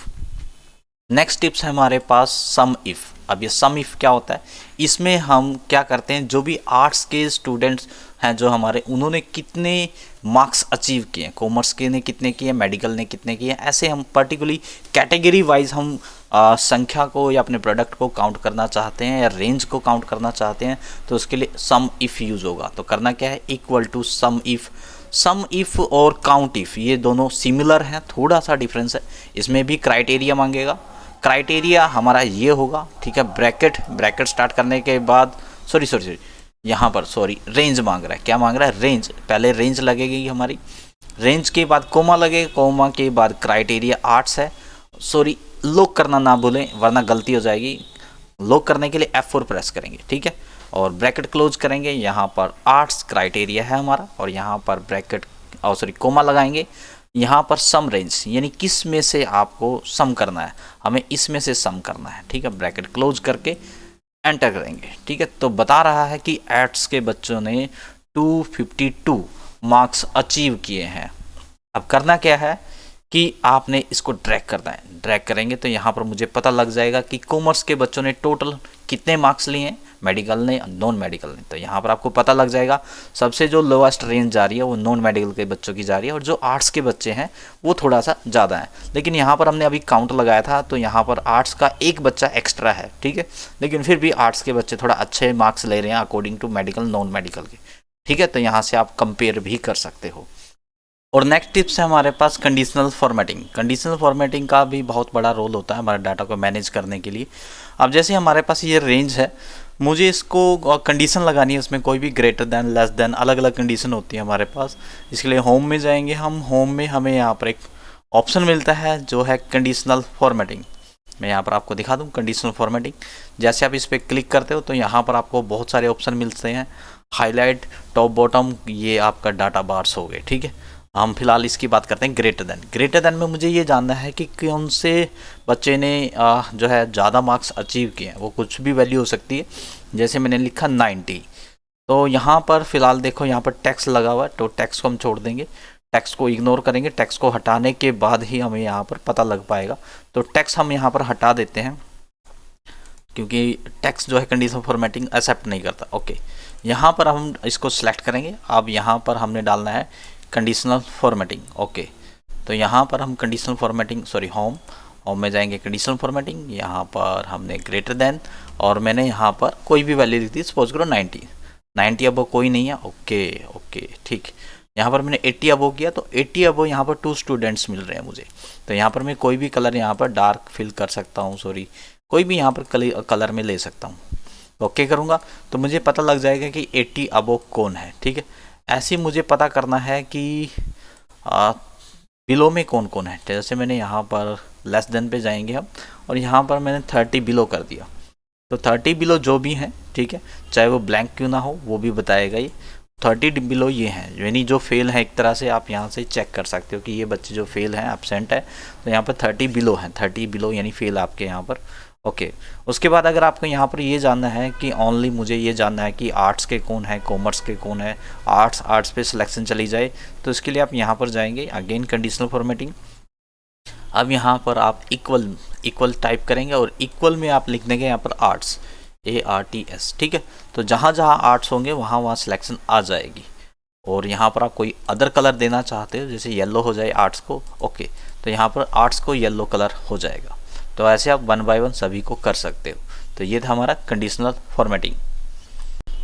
Next tips है हमारे पास सम इफ़। अब ये सम इफ़ क्या होता है, इसमें हम क्या करते हैं, जो भी आर्ट्स के स्टूडेंट्स हैं जो हमारे, उन्होंने कितने मार्क्स अचीव किए हैं, कॉमर्स के ने कितने किए, मेडिकल ने कितने किए, ऐसे हम पर्टिकुलरली कैटेगरी वाइज हम संख्या को या अपने प्रोडक्ट को काउंट करना चाहते हैं या रेंज को काउंट करना चाहते हैं, तो उसके लिए सम इफ़ यूज़ होगा। तो करना क्या है, equal to sum if. Sum if और काउंट इफ़ ये दोनों सिमिलर हैं, थोड़ा सा डिफरेंस है। इसमें भी क्राइटेरिया मांगेगा। क्राइटेरिया हमारा ये होगा, ठीक है, ब्रैकेट स्टार्ट करने के बाद सॉरी यहाँ पर रेंज मांग रहा है। क्या मांग रहा है, रेंज। पहले रेंज लगेगी हमारी, रेंज के बाद कोमा लगेगा, कोमा के बाद क्राइटेरिया आर्ट्स है। लॉक करना ना भूलें वरना गलती हो जाएगी। लॉक करने के लिए F4 प्रेस करेंगे। ठीक है, और ब्रैकेट क्लोज करेंगे। यहाँ पर आर्ट्स क्राइटेरिया है हमारा, और यहाँ पर कोमा लगाएंगे। यहाँ पर सम रेंज यानी किस में से आपको सम करना है, हमें इसमें से सम करना है। ठीक है, ब्रैकेट क्लोज करके एंटर करेंगे। ठीक है, तो बता रहा है कि आर्ट्स के बच्चों ने 252 मार्क्स अचीव किए हैं। अब करना क्या है कि आपने इसको ड्रैग करना है। ड्रैग करेंगे तो यहाँ पर मुझे पता लग जाएगा कि कॉमर्स के बच्चों ने टोटल कितने मार्क्स लिए हैं, मेडिकल ने, नॉन मेडिकल ने। तो यहाँ पर आपको पता लग जाएगा सबसे जो लोएस्ट रेंज जा रही है वो नॉन मेडिकल के बच्चों की जा रही है, और जो आर्ट्स के बच्चे हैं वो थोड़ा सा ज़्यादा है। लेकिन यहाँ पर हमने अभी काउंट लगाया था तो यहाँ पर आर्ट्स का एक बच्चा एक्स्ट्रा है। ठीक है, लेकिन फिर भी आर्ट्स के बच्चे थोड़ा अच्छे मार्क्स ले रहे हैं according to medical, non medical के। ठीक है, तो यहाँ से आप कंपेयर भी कर सकते हो। और नेक्स्ट टिप्स है हमारे पास कंडीशनल फॉर्मेटिंग। कंडीशनल फॉर्मेटिंग का भी बहुत बड़ा रोल होता है हमारे डाटा को मैनेज करने के लिए। अब जैसे हमारे पास ये रेंज है, मुझे इसको कंडीशन लगानी है, उसमें कोई भी ग्रेटर दैन, लेस दैन, अलग अलग कंडीशन होती है हमारे पास। इसके लिए होम में जाएंगे हम। होम में हमें यहाँ पर एक ऑप्शन मिलता है जो है कंडीशनल फॉर्मेटिंग। मैं यहाँ पर आपको दिखा दूँ कंडीशनल फॉर्मेटिंग। जैसे आप इस पर क्लिक करते हो तो यहाँ पर आपको बहुत सारे ऑप्शन मिलते हैं। हाईलाइट, टॉप बॉटम, ये आपका डाटा बार्स हो गए। ठीक है, हम फिलहाल इसकी बात करते हैं ग्रेटर देन। ग्रेटर देन में मुझे ये जानना है कि कौन से बच्चे ने जो है ज़्यादा मार्क्स अचीव किए हैं। वो कुछ भी वैल्यू हो सकती है, जैसे मैंने लिखा 90। तो यहाँ पर फिलहाल देखो, यहाँ पर टैक्स लगा हुआ है, तो टैक्स को हम छोड़ देंगे, टैक्स को इग्नोर करेंगे। टैक्स को हटाने के बाद ही हमें यहाँ पर पता लग पाएगा। तो टैक्स हम यहाँ पर हटा देते हैं, क्योंकि टैक्स जो है कंडीशनल फॉर्मेटिंग एक्सेप्ट नहीं करता। ओके, यहाँ पर हम इसको सिलेक्ट करेंगे। अब यहाँ पर हमने डालना है कंडीशनल फॉर्मेटिंग। ओके, तो यहाँ पर हम कंडीशनल फॉर्मेटिंग होम में जाएंगे, कंडीशनल फॉर्मेटिंग, यहाँ पर हमने ग्रेटर देन, और मैंने यहाँ पर कोई भी वैल्यू दी थी, सपोज करो 90। अब वो कोई नहीं है। ओके, ठीक। यहाँ पर मैंने 80 अबो किया तो 80 अबो यहाँ पर 2 स्टूडेंट्स मिल रहे हैं मुझे। तो यहाँ पर मैं कोई भी कलर यहाँ पर डार्क फिल कर सकता हूँ, सॉरी कोई भी यहाँ पर कलर में ले सकता हूँ। ओके करूँगा तो मुझे पता लग जाएगा कि 80 अबो कौन है, ठीक है। ऐसे मुझे पता करना है कि बिलो में कौन कौन है। जैसे मैंने यहाँ पर लेस देन पे जाएंगे हम, और यहाँ पर मैंने 30 बिलो कर दिया। तो 30 बिलो जो भी हैं, ठीक है, चाहे वो ब्लैंक क्यों ना हो वो भी बताएगा ये। 30 बिलो ये हैं, यानी जो फेल है, एक तरह से आप यहाँ से चेक कर सकते हो कि ये बच्चे जो फेल हैं, एब्सेंट है, तो यहाँ पर 30 बिलो हैं। 30 बिलो यानी फेल आपके यहाँ पर। ओके, उसके बाद अगर आपको यहाँ पर ये जानना है कि ओनली मुझे ये जानना है कि आर्ट्स के कौन है, कॉमर्स के कौन है, आर्ट्स पे सिलेक्शन चली जाए, तो इसके लिए आप यहाँ पर जाएंगे, अगेन कंडीशनल फॉर्मेटिंग। अब यहाँ पर आप इक्वल टाइप करेंगे और इक्वल में आप लिख देंगे यहाँ पर आर्ट्स, ARTS, ठीक है। तो जहाँ जहाँ आर्ट्स होंगे वहाँ सिलेक्शन आ जाएगी। और यहाँ पर आप कोई अदर कलर देना चाहते हो, जैसे येलो हो जाए आर्ट्स को, ओके, तो यहाँ पर आर्ट्स को येलो कलर हो जाएगा। तो ऐसे आप 1 बाय 1 सभी को कर सकते हो। तो ये था हमारा कंडीशनल फॉर्मेटिंग।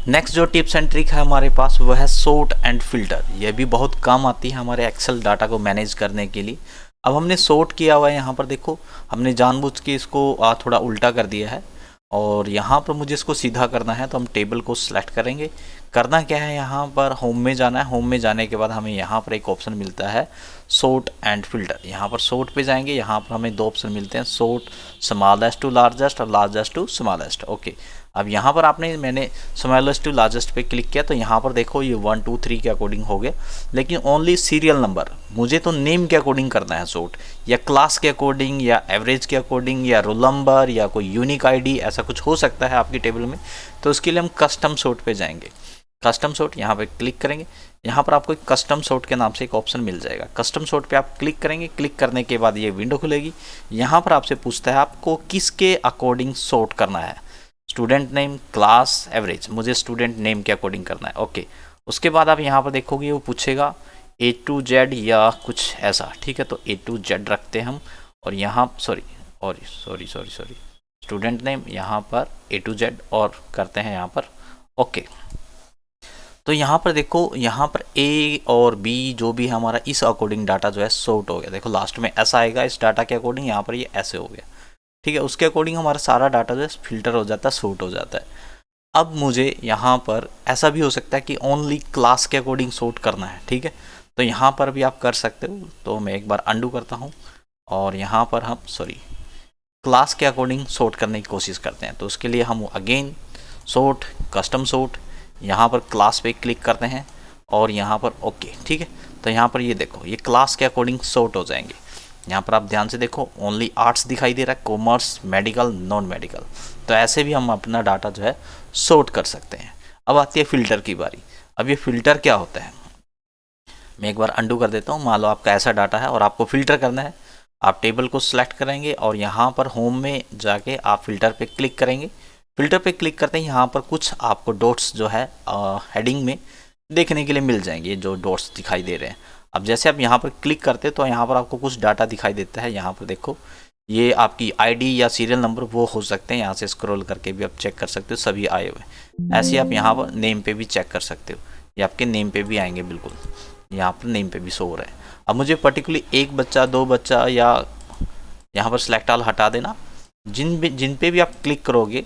नेक्स्ट जो टिप्स एंड ट्रिक है हमारे पास वो है सॉर्ट एंड फिल्टर। ये भी बहुत काम आती है हमारे एक्सेल डाटा को मैनेज करने के लिए। अब हमने सॉर्ट किया हुआ है, यहाँ पर देखो हमने जानबूझ के इसको थोड़ा उल्टा कर दिया है, और यहाँ पर मुझे इसको सीधा करना है। तो हम टेबल को सिलेक्ट करेंगे। करना क्या है, यहाँ पर होम में जाना है। होम में जाने के बाद हमें यहाँ पर एक ऑप्शन मिलता है सॉर्ट एंड फिल्टर। यहाँ पर सॉर्ट पे जाएंगे, यहाँ पर हमें 2 ऑप्शन मिलते हैं, सॉर्ट स्मॉलेस्ट टू लार्जेस्ट और लार्जेस्ट टू स्मॉलेस्ट। ओके, अब यहाँ पर मैंने स्मॉलेस्ट टू लार्जेस्ट पे क्लिक किया तो यहाँ पर देखो ये 1 2 3 के अकॉर्डिंग हो गया, लेकिन ओनली सीरियल नंबर। मुझे तो नेम के अकॉर्डिंग करना है सॉर्ट, या क्लास के अकॉर्डिंग, या एवरेज के अकॉर्डिंग, या रोल नंबर, या कोई यूनिक आईडी, ऐसा कुछ हो सकता है आपकी टेबल में। तो उसके लिए हम कस्टम सॉर्ट पे जाएंगे। कस्टम सॉर्ट यहाँ पे क्लिक करेंगे। यहाँ पर आपको एक कस्टम सॉर्ट के नाम से एक ऑप्शन मिल जाएगा। कस्टम सॉर्ट पे आप क्लिक करेंगे। क्लिक करने के बाद ये विंडो खुलेगी। यहाँ पर आपसे पूछता है आपको किसके अकॉर्डिंग सॉर्ट करना है, स्टूडेंट नेम, क्लास, एवरेज। मुझे स्टूडेंट नेम के अकॉर्डिंग करना है। ओके, उसके बाद आप यहाँ पर देखोगे वो पूछेगा A to Z या कुछ ऐसा, ठीक है। तो A to Z रखते हैं हम, और यहाँ सॉरी स्टूडेंट नेम यहाँ पर A to Z और करते हैं यहाँ पर ओके। तो यहाँ पर देखो, यहाँ पर A और B जो भी हमारा इस अकॉर्डिंग डाटा जो है सॉर्ट हो गया। देखो लास्ट में ऐसा आएगा इस डाटा के अकॉर्डिंग, यहाँ पर ये ऐसे हो गया, ठीक है। उसके अकॉर्डिंग हमारा सारा डाटा जो है फिल्टर हो जाता है, सॉर्ट हो जाता है। अब मुझे यहाँ पर ऐसा भी हो सकता है कि ओनली क्लास के अकॉर्डिंग सॉर्ट करना है, ठीक है। तो यहाँ पर भी आप कर सकते हो। तो मैं एक बार अंडू करता हूँ, और यहाँ पर हम क्लास के अकॉर्डिंग सॉर्ट करने की कोशिश करते हैं। तो उसके लिए हम अगेन सॉर्ट, कस्टम सॉर्ट, यहाँ पर क्लास पे क्लिक करते हैं, और यहाँ पर ओके, ठीक है। तो यहाँ पर ये देखो ये क्लास के अकॉर्डिंग सॉर्ट हो जाएंगे। यहाँ पर आप ध्यान से देखो ओनली आर्ट्स दिखाई दे रहा है, कॉमर्स, मेडिकल, नॉन मेडिकल। तो ऐसे भी हम अपना डाटा जो है सॉर्ट कर सकते हैं। अब आती है फिल्टर की बारी। अब ये फिल्टर क्या होता है, मैं एक बार अंडू कर देता हूँ। मान लो आपका ऐसा डाटा है और आपको फिल्टर करना है। आप टेबल को सिलेक्ट करेंगे और यहाँ पर होम में जाके आप फिल्टर पे क्लिक करेंगे। फिल्टर पे क्लिक करते हैं, यहाँ पर कुछ आपको डॉट्स जो है हेडिंग में देखने के लिए मिल जाएंगे, जो डॉट्स दिखाई दे रहे हैं। अब जैसे आप यहाँ पर क्लिक करते तो यहाँ पर आपको कुछ डाटा दिखाई देता है। यहाँ पर देखो ये आपकी आईडी या सीरियल नंबर वो हो सकते हैं। यहाँ से स्क्रॉल करके भी आप चेक कर सकते हो, सभी आए हुए। ऐसे आप यहाँ पर नेम पे भी चेक कर सकते हो, ये आपके नेम पे भी आएंगे, बिल्कुल यहाँ पर नेम पे भी शो हो रहा है। अब मुझे पर्टिकुलरली 1 बच्चा, 2 बच्चा, या यहाँ पर सिलेक्ट ऑल हटा देना। जिन पे भी आप क्लिक करोगे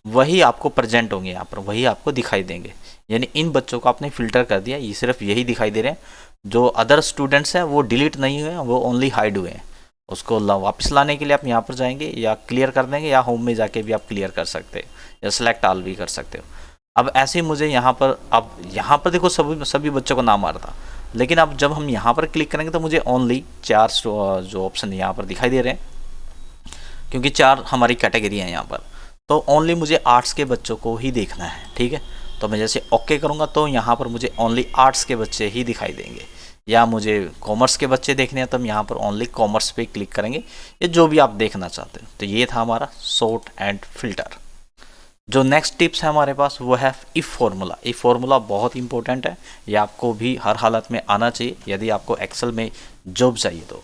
वही आपको प्रेजेंट होंगे, यहाँ पर वही आपको दिखाई देंगे। यानी इन बच्चों को आपने फिल्टर कर दिया, ये सिर्फ यही दिखाई दे रहे हैं। जो अदर स्टूडेंट्स हैं वो डिलीट नहीं हुए, वो ओनली हाइड हुए हैं। उसको वापस लाने के लिए आप यहाँ पर जाएंगे, या क्लियर कर देंगे, या होम में जाके भी आप क्लियर कर सकते हो, या सिलेक्ट ऑल भी कर सकते हो। अब ऐसे ही मुझे यहाँ पर, अब यहाँ पर देखो सभी बच्चों का नाम आ रहा था, लेकिन अब जब हम यहाँ पर क्लिक करेंगे तो मुझे ओनली 4 जो ऑप्शन यहाँ पर दिखाई दे रहे हैं, क्योंकि 4 हमारी कैटेगरी है यहाँ पर। तो ओनली मुझे आर्ट्स के बच्चों को ही देखना है, ठीक है। तो मैं जैसे ओके करूँगा तो यहाँ पर मुझे ओनली आर्ट्स के बच्चे ही दिखाई देंगे, या मुझे कॉमर्स के बच्चे देखने हैं तो हम यहाँ पर ओनली कॉमर्स पे क्लिक करेंगे, ये जो भी आप देखना चाहते हो। तो ये था हमारा सॉर्ट एंड फिल्टर। जो नेक्स्ट टिप्स है हमारे पास वो है इफ़ फार्मूला। इफ़ फार्मूला बहुत इंपॉर्टेंट है, ये आपको भी हर हालत में आना चाहिए। यदि आपको एक्सेल में जॉब चाहिए तो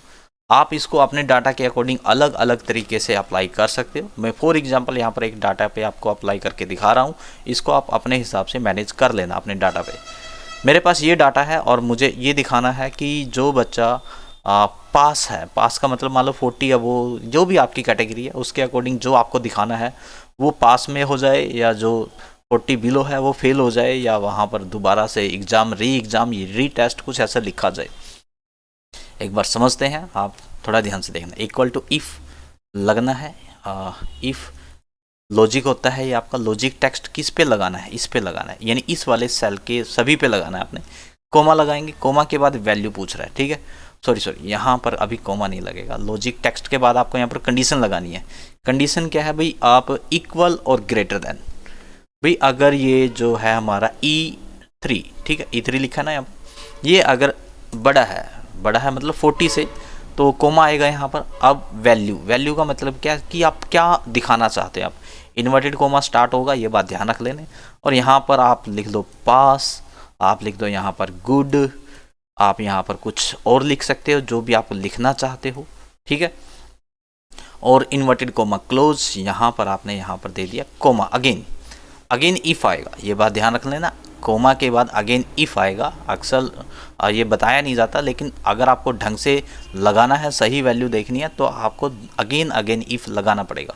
आप इसको अपने डाटा के अकॉर्डिंग अलग अलग तरीके से अप्लाई कर सकते हो। मैं फॉर एग्जांपल यहाँ पर एक डाटा पे आपको अप्लाई करके दिखा रहा हूँ, इसको आप अपने हिसाब से मैनेज कर लेना अपने डाटा पे। मेरे पास ये डाटा है और मुझे ये दिखाना है कि जो बच्चा पास है, पास का मतलब मान लो 40 या वो जो भी आपकी कैटेगरी है उसके अकॉर्डिंग जो आपको दिखाना है वो पास में हो जाए, या जो 40 बिलो है वो फेल हो जाए, या वहाँ पर दोबारा से एग्ज़ाम री टेस्ट कुछ ऐसा लिखा जाए। एक बार समझते हैं, आप थोड़ा ध्यान से देखना। इक्वल टू इफ़ लगना है, इफ़ लॉजिक होता है, ये आपका लॉजिक टेक्स्ट किस पे लगाना है, इस पे लगाना है, यानी इस वाले सेल के सभी पे लगाना है आपने। कोमा लगाएंगे, कोमा के बाद वैल्यू पूछ रहा है, ठीक है, सॉरी यहाँ पर अभी कोमा नहीं लगेगा। लॉजिक टेक्स्ट के बाद आपको यहाँ पर कंडीशन लगानी है। कंडीशन क्या है भाई, आप इक्वल और ग्रेटर देन, भाई अगर ये जो है हमारा E3, ठीक है, E3 लिखा ना, ये अगर बड़ा है मतलब 40 से, तो कोमा आएगा यहाँ पर। अब वैल्यू का मतलब क्या कि आप क्या दिखाना चाहते हैं, आप इन्वर्टेड कोमा स्टार्ट होगा, ये बात ध्यान रख लेने। और यहाँ पर आप लिख दो पास, आप लिख दो यहाँ पर गुड, आप यहाँ पर कुछ और लिख सकते हो जो भी आप लिखना चाहते हो, ठीक है। और इन्वर्टेड कोमा क्लोज, यहाँ पर आपने यहाँ पर दे दिया कोमा, अगेन इफ़ आएगा, ये बात ध्यान रख लेना। कोमा के बाद अगेन इफ़ आएगा। अक्सर ये बताया नहीं जाता, लेकिन अगर आपको ढंग से लगाना है, सही वैल्यू देखनी है, तो आपको अगेन इफ़ लगाना पड़ेगा।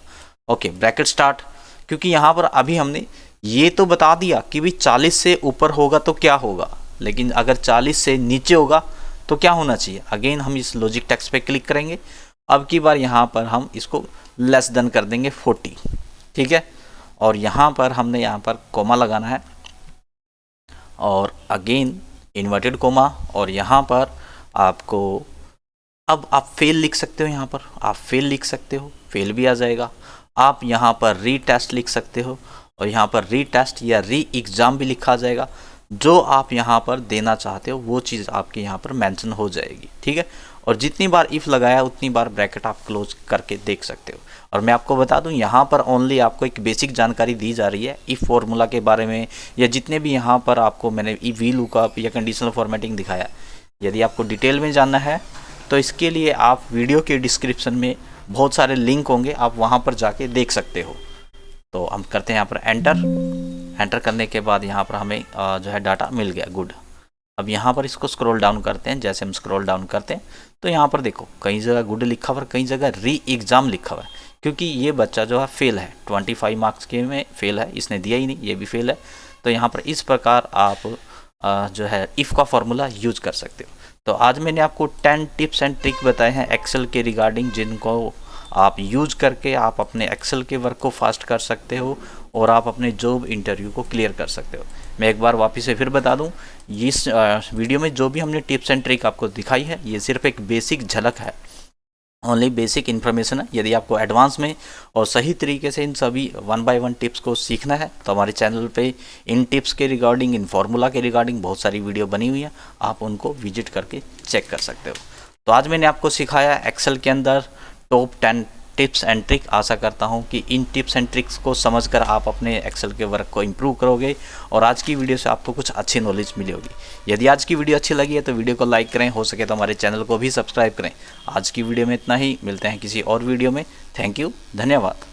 ओके, ब्रैकेट स्टार्ट, क्योंकि यहाँ पर अभी हमने ये तो बता दिया कि भाई 40 से ऊपर होगा तो क्या होगा, लेकिन अगर 40 से नीचे होगा तो क्या होना चाहिए। अगेन हम इस लॉजिक टेक्स्ट पे क्लिक करेंगे। अब की बार यहाँ पर हम इसको लेस देन कर देंगे 40, ठीक है। और यहाँ पर हमने यहाँ पर कोमा लगाना है, और अगेन इन्वर्टेड कोमा, और यहाँ पर आपको अब आप फेल लिख सकते हो, यहाँ पर आप फेल लिख सकते हो, फेल भी आ जाएगा। आप यहाँ पर री टेस्ट लिख सकते हो, और यहाँ पर री टेस्ट या री एग्ज़ाम भी लिखा जाएगा। जो आप यहाँ पर देना चाहते हो वो चीज़ आपके यहाँ पर मेंशन हो जाएगी, ठीक है। और जितनी बार इफ़ लगाया उतनी बार ब्रैकेट आप क्लोज करके देख सकते हो। और मैं आपको बता दूं, यहाँ पर ओनली आपको एक बेसिक जानकारी दी जा रही है इफ़ फॉर्मूला के बारे में, या जितने भी यहाँ पर आपको मैंने वी लुकअप या कंडीशनल फॉर्मेटिंग दिखाया। यदि आपको डिटेल में जानना है तो इसके लिए आप वीडियो के डिस्क्रिप्शन में बहुत सारे लिंक होंगे, आप वहाँ पर जाके देख सकते हो। तो हम करते हैं यहाँ पर एंटर करने के बाद यहाँ पर हमें जो है डाटा मिल गया, गुड। अब यहाँ पर इसको स्क्रॉल डाउन करते हैं। जैसे हम स्क्रॉल डाउन करते हैं तो यहाँ पर देखो कई जगह गुड लिखा हुआ है, कई जगह री एग्ज़ाम लिखा हुआ है, क्योंकि ये बच्चा जो है फेल है, 25 मार्क्स के में फेल है, इसने दिया ही नहीं, ये भी फेल है। तो यहाँ पर इस प्रकार आप जो है इफ़ का फॉर्मूला यूज कर सकते हो। तो आज मैंने आपको 10 टिप्स एंड ट्रिक बताए हैं एक्सेल के रिगार्डिंग, जिनको आप यूज करके आप अपने एक्सेल के वर्क को फास्ट कर सकते हो और आप अपने जॉब इंटरव्यू को क्लियर कर सकते हो। मैं एक बार वापस से फिर बता दूं, इस वीडियो में जो भी हमने टिप्स एंड ट्रिक आपको दिखाई है ये सिर्फ एक बेसिक झलक है, ओनली बेसिक इन्फॉर्मेशन है। यदि आपको एडवांस में और सही तरीके से इन सभी 1 बाय 1 टिप्स को सीखना है तो हमारे चैनल पे इन टिप्स के रिगार्डिंग, इन फार्मूला के रिगार्डिंग बहुत सारी वीडियो बनी हुई है, आप उनको विजिट करके चेक कर सकते हो। तो आज मैंने आपको सिखाया एक्सेल के अंदर टॉप 10 टिप्स एंड ट्रिक। आशा करता हूं कि इन टिप्स एंड ट्रिक्स को समझकर आप अपने एक्सेल के वर्क को इम्प्रूव करोगे और आज की वीडियो से आपको कुछ अच्छी नॉलेज मिली होगी। यदि आज की वीडियो अच्छी लगी है तो वीडियो को लाइक करें, हो सके तो हमारे चैनल को भी सब्सक्राइब करें। आज की वीडियो में इतना ही, मिलते हैं किसी और वीडियो में। थैंक यू, धन्यवाद।